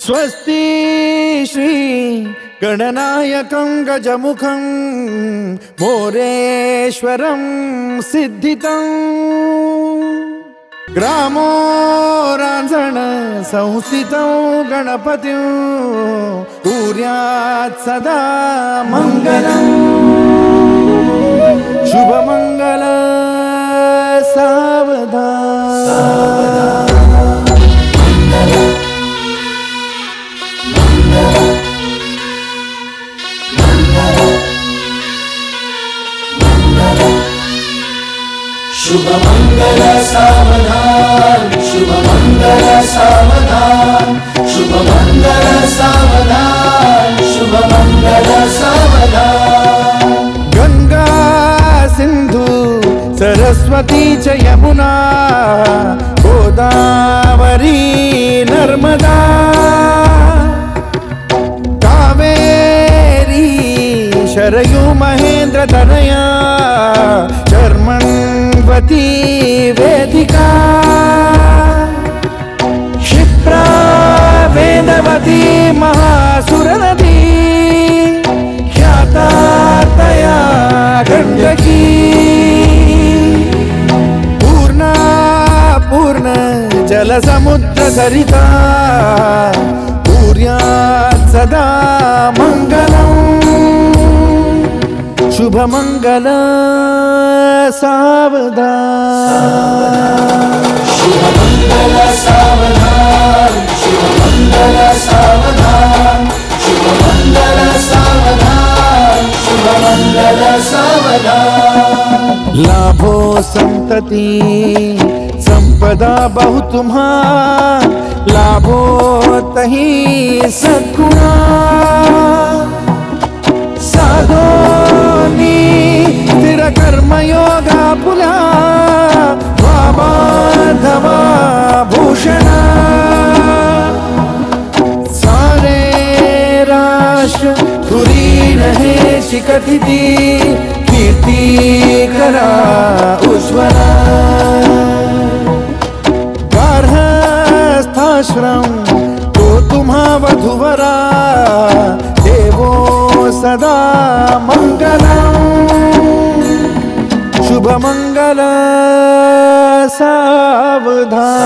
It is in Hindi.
स्वस्ति श्री गणनायकं गजमुखं मोरेश्वरं सिद्धितं ग्रामो रांझण संस्थितं गणपतिं कुर्यात् सदा मंगलम् शुभमंगल सावधान शुभमंगल सावधान शुभमंगल सावधान शुभमंगल सावधान शुभमंगल सावधान। गंगा सिंधु सरस्वती च यमुना गोदावरी नर्मदा कावेरी शरयू महेंद्र तनया चर्मण्वती वेदिका क्षिप्रा वेदवती महासुरनदी ख्याता तया गंडकी पूर्णा पूर्ण जल समुद्र सरिता कुर्यात् सदा मंगलम् शुभमंगल सावधान शुभमंगल सावधान शुभमंगल सावधान शुभमंगल सावधान शुभमंगल सावधान। लाभो संतति संपदा बहु तुम्हार लाभो तही सद्गुणा साधोनी स्थिर कर्मयोगा पुला वामाधवा भूषणा सारे राष्ट्र तुरी रहे शिकथिति कीर्ति करा उज्ज्वला गार्हस्थाश्रम तो तुम्हा वधुवरा देवो सदा मंगलम् शुभमंगल सावधान।